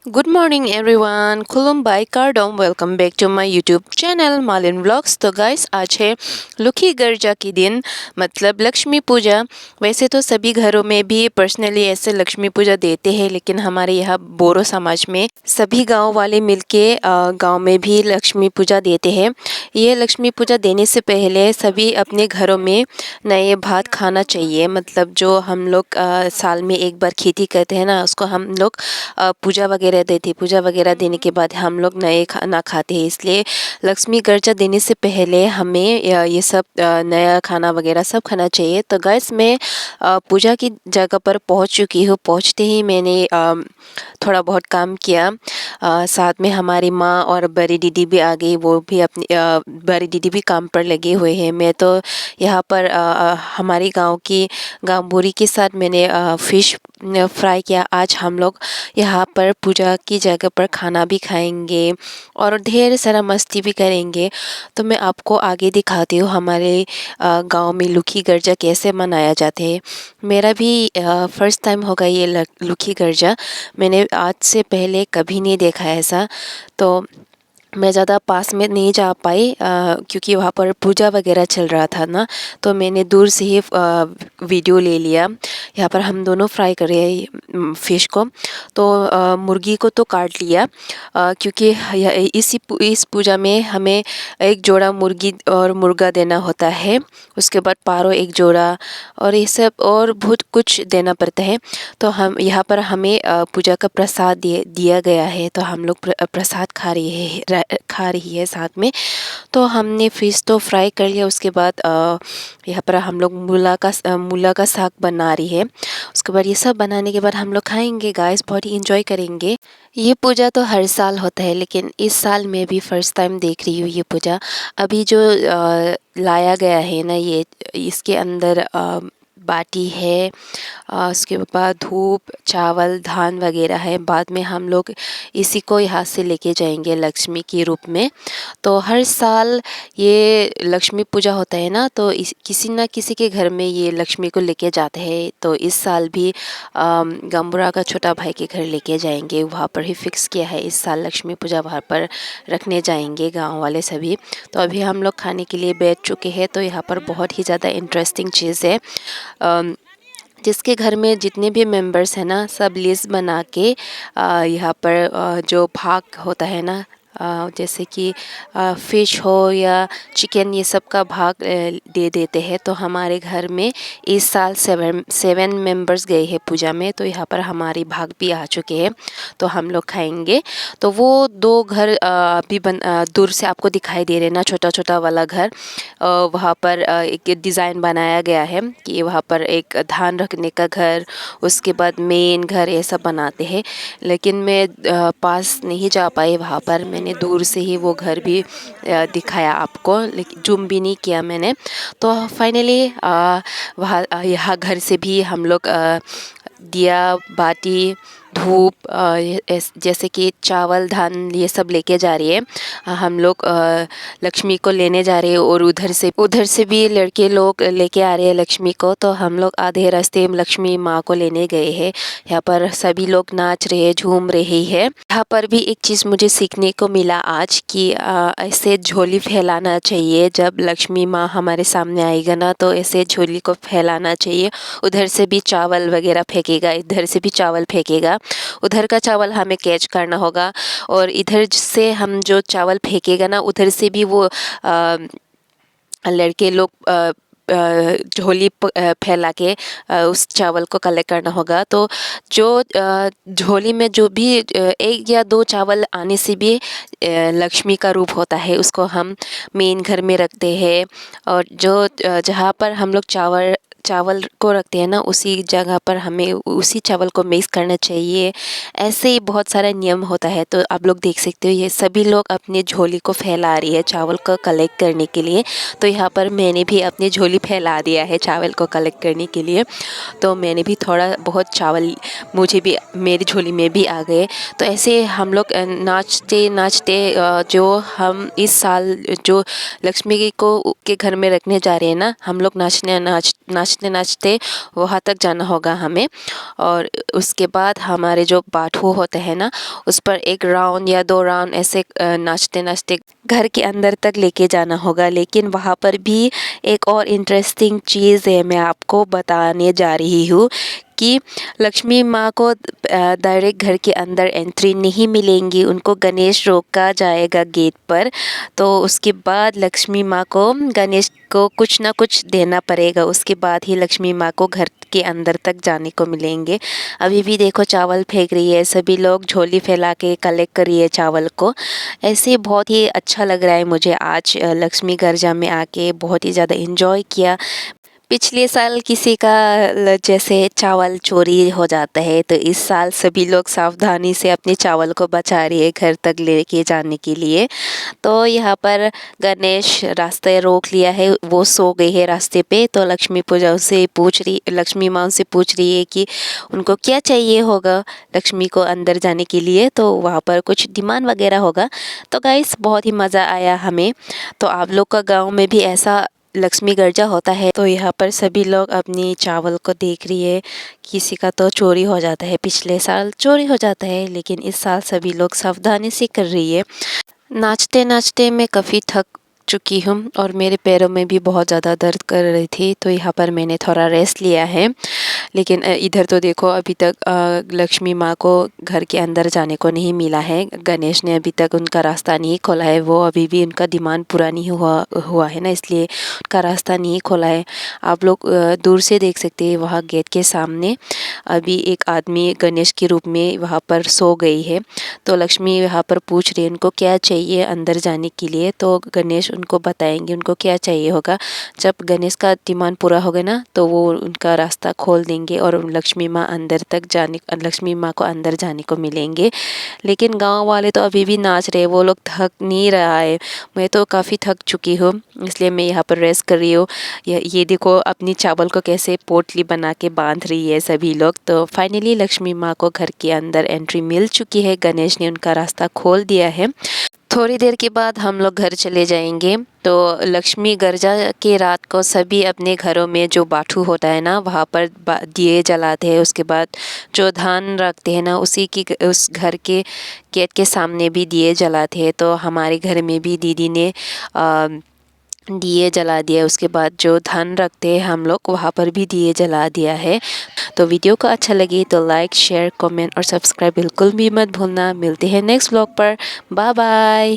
Good morning everyone, खुलुमबाई कार्डोम। Welcome back to my YouTube channel मालिन व्लॉग्स। तो गाइस, आज है लुखी गर्जा की दिन, मतलब लक्ष्मी पूजा। वैसे तो सभी घरों में भी पर्सनली ऐसे लक्ष्मी पूजा देते हैं, लेकिन हमारे यहाँ बोरो समाज में सभी गांव वाले मिलके गांव में भी लक्ष्मी पूजा देते हैं। ये लक्ष्मी पूजा देने से पहले सभी अपने घरों में नए भात खाना चाहिए। मतलब जो हम लोग साल में एक बार खेती करते हैं ना, उसको हम लोग पूजा वगैरह देते। पूजा वगैरह देने के बाद हम लोग नए खाना खाते हैं। इसलिए लक्ष्मी गर्जा देने से पहले हमें ये सब नया खाना वगैरह सब खाना चाहिए। तो गाइस, मैं पूजा की जगह पर पहुंच चुकी हूँ। पहुंचते ही मैंने थोड़ा बहुत काम किया। साथ में हमारी माँ और बड़ी दीदी भी आ गई। वो भी अपनी बड़ी दीदी भी काम पर लगे हुए हैं। मैं तो यहाँ पर हमारी गांव बोरी के साथ मैंने फ़िश फ्राई किया। आज हम लोग यहाँ पर पूजा की जगह पर खाना भी खाएंगे और ढेर सारा मस्ती भी करेंगे। तो मैं आपको आगे दिखाती हूँ हमारे गांव में लुखी गर्जा कैसे मनाया जाते हैं। मेरा भी फर्स्ट टाइम होगा ये लुखी गर्जा। मैंने आज से पहले कभी नहीं देखा ऐसा। तो मैं ज़्यादा पास में नहीं जा पाई क्योंकि वहाँ पर पूजा वगैरह चल रहा था ना। तो मैंने दूर से ही वीडियो ले लिया। यहाँ पर हम दोनों फ्राई कर रहे हैं फ़िश को। तो मुर्गी को तो काट लिया क्योंकि इस पूजा में हमें एक जोड़ा मुर्गी और मुर्गा देना होता है। उसके बाद पारो एक जोड़ा और ये सब और बहुत कुछ देना पड़ता है। तो हम यहाँ पर हमें पूजा का प्रसाद दिया गया है। तो हम लोग प्रसाद खा रही है साथ में। तो हमने फ़िश तो फ्राई कर लिया। उसके बाद यहाँ पर हम लोग मूला का साग बना रही है। उसके बाद ये सब बनाने के बाद हम लोग खाएंगे गाइस, बहुत ही इंजॉय करेंगे। ये पूजा तो हर साल होता है, लेकिन इस साल मैं भी फर्स्ट टाइम देख रही हूँ ये पूजा। अभी जो लाया गया है ना, ये इसके अंदर बाटी है, उसके बाद धूप चावल धान वगैरह है। बाद में हम लोग इसी को यहाँ से लेके जाएंगे लक्ष्मी के रूप में। तो हर साल ये लक्ष्मी पूजा होता है ना, तो किसी ना किसी के घर में ये लक्ष्मी को लेके जाते हैं। तो इस साल भी गंबुरा का छोटा भाई के घर लेके जाएंगे। वहाँ पर ही फिक्स किया है, इस साल लक्ष्मी पूजा वहाँ पर रखने जाएंगे गांव वाले सभी। तो अभी हम लोग खाने के लिए बैठ चुके हैं। तो यहाँ पर बहुत ही ज़्यादा इंटरेस्टिंग चीज़ है। जिसके घर में जितने भी मेंबर्स हैं ना, सब लिस्ट बना के यहाँ पर जो भाग होता है ना, जैसे कि फ़िश हो या चिकन, ये सब का भाग दे देते हैं। तो हमारे घर में इस साल सेवन मेंबर्स गए हैं पूजा में। तो यहाँ पर हमारी भाग भी आ चुके हैं। तो हम लोग खाएंगे। तो वो दो घर भी दूर से आपको दिखाई दे रहे ना, छोटा छोटा वाला घर। वहाँ पर एक डिज़ाइन बनाया गया है कि वहाँ पर एक धान रखने का घर, उसके बाद मेन घर, ये सब बनाते हैं। लेकिन मैं पास नहीं जा पाई वहाँ पर। मैंने दूर से ही वो घर भी दिखाया आपको, लेकिन जूम भी नहीं किया मैंने। तो फाइनली वहाँ यहाँ घर से भी हम लोग दिया बाटी धूप जैसे कि चावल धान ये सब लेके जा रही है। हम लोग लक्ष्मी को लेने जा रहे हैं और उधर से भी लड़के लोग लेके आ रहे हैं लक्ष्मी को। तो हम लोग आधे रास्ते में लक्ष्मी माँ को लेने गए हैं। यहाँ पर सभी लोग नाच रहे हैं, झूम रहे हैं। यहाँ पर भी एक चीज़ मुझे सीखने को मिला आज कि ऐसे झोली फैलाना चाहिए। जब लक्ष्मी माँ हमारे सामने आएगा ना, तो ऐसे झोली को फैलाना चाहिए। उधर से भी चावल वगैरह फेंकेगा, इधर से भी चावल फेंकेगा। उधर का चावल हमें कैच करना होगा और इधर से हम जो चावल फेंकेगा ना, उधर से भी वो लड़के लोग झोली फैला के उस चावल को कलेक्ट करना होगा। तो जो झोली में जो भी एक या दो चावल आने से भी लक्ष्मी का रूप होता है, उसको हम मेन घर में रखते हैं। और जो जहाँ पर हम लोग चावल को रखते हैं ना, उसी जगह पर हमें उसी चावल को मिक्स करना चाहिए। ऐसे ही बहुत सारा नियम होता है। तो आप लोग देख सकते हो, ये सभी लोग अपनी झोली को फैला रही है चावल को कलेक्ट करने के लिए। तो यहाँ पर मैंने भी अपनी झोली फैला दिया है चावल को कलेक्ट करने के लिए। तो मैंने भी थोड़ा बहुत चावल मुझे भी मेरी झोली में भी आ गए। तो ऐसे हम लोग नाचते नाचते जो हम इस साल जो लक्ष्मी को के घर में रखने जा रहे हैं ना, हम लोग नाचते नाचते वहाँ तक जाना होगा हमें। और उसके बाद हमारे जो बाथू होते हैं ना, उस पर 1 राउंड या 2 राउंड ऐसे नाचते नाचते घर के अंदर तक लेके जाना होगा। लेकिन वहाँ पर भी एक और इंटरेस्टिंग चीज़ है, मैं आपको बताने जा रही हूँ कि लक्ष्मी माँ को डायरेक्ट घर के अंदर एंट्री नहीं मिलेंगी, उनको गणेश रोका जाएगा गेट पर। तो उसके बाद लक्ष्मी माँ को गणेश को कुछ ना कुछ देना पड़ेगा, उसके बाद ही लक्ष्मी माँ को घर के अंदर तक जाने को मिलेंगे। अभी भी देखो चावल फेंक रही है, सभी लोग झोली फैला के कलेक्ट कर रही है चावल को। ऐसे बहुत ही अच्छा लग रहा है मुझे आज लक्ष्मी गर्जा में आके, बहुत ही ज़्यादा इन्जॉय किया। पिछले साल किसी का जैसे चावल चोरी हो जाता है, तो इस साल सभी लोग सावधानी से अपने चावल को बचा रही है घर तक लेके जाने के लिए। तो यहाँ पर गणेश रास्ते रोक लिया है, वो सो गए हैं रास्ते पे। तो लक्ष्मी माँ उनसे पूछ रही है कि उनको क्या चाहिए होगा लक्ष्मी को अंदर जाने के लिए। तो वहाँ पर कुछ डिमांड वगैरह होगा। तो गाइस बहुत ही मज़ा आया हमें। तो आप लोग का गाँव में भी ऐसा लक्ष्मी गर्जा होता है? तो यहाँ पर सभी लोग अपनी चावल को देख रही है। किसी का तो चोरी हो जाता है, पिछले साल चोरी हो जाता है, लेकिन इस साल सभी लोग सावधानी से कर रही है। नाचते नाचते मैं काफ़ी थक चुकी हूँ और मेरे पैरों में भी बहुत ज़्यादा दर्द कर रही थी। तो यहाँ पर मैंने थोड़ा रेस्ट लिया है। लेकिन इधर तो देखो अभी तक लक्ष्मी माँ को घर के अंदर जाने को नहीं मिला है। गणेश ने अभी तक उनका रास्ता नहीं खोला है, वो अभी भी उनका डिमांड पूरा नहीं हुआ है ना, इसलिए उनका रास्ता नहीं खोला है। आप लोग दूर से देख सकते हैं, वहाँ गेट के सामने अभी एक आदमी गणेश के रूप में वहाँ पर सो गई है। तो लक्ष्मी यहाँ पर पूछ रही है उनको क्या चाहिए अंदर जाने के लिए। तो गणेश उनको बताएंगे उनको क्या चाहिए होगा। जब गणेश का डिमांड पूरा होगा ना, तो वो उनका रास्ता खोल देंगे और लक्ष्मी माँ को अंदर जाने को मिलेंगे। लेकिन गांव वाले तो अभी भी नाच रहे, वो लोग थक नहीं रहा है। मैं तो काफ़ी थक चुकी हूँ, इसलिए मैं यहाँ पर रेस्ट कर रही हूँ। ये देखो अपनी चावल को कैसे पोटली बना के बांध रही है सभी लोग। तो फाइनली लक्ष्मी माँ को घर के अंदर एंट्री मिल चुकी है, गणेश ने उनका रास्ता खोल दिया है। थोड़ी देर के बाद हम लोग घर चले जाएंगे। तो लक्ष्मी गर्जा के रात को सभी अपने घरों में जो बाथू होता है ना, वहाँ पर दिए जलाते हैं। उसके बाद जो धान रखते हैं ना, उस घर के गेट के सामने भी दिए जलाते हैं। तो हमारे घर में भी दीदी ने दिए जला दिया। उसके बाद जो धान रखते हैं हम लोग, वहाँ पर भी दिए जला दिया है। तो वीडियो को अच्छा लगे तो लाइक, शेयर, कमेंट और सब्सक्राइब बिल्कुल भी मत भूलना। मिलते हैं नेक्स्ट व्लॉग पर। Bye bye.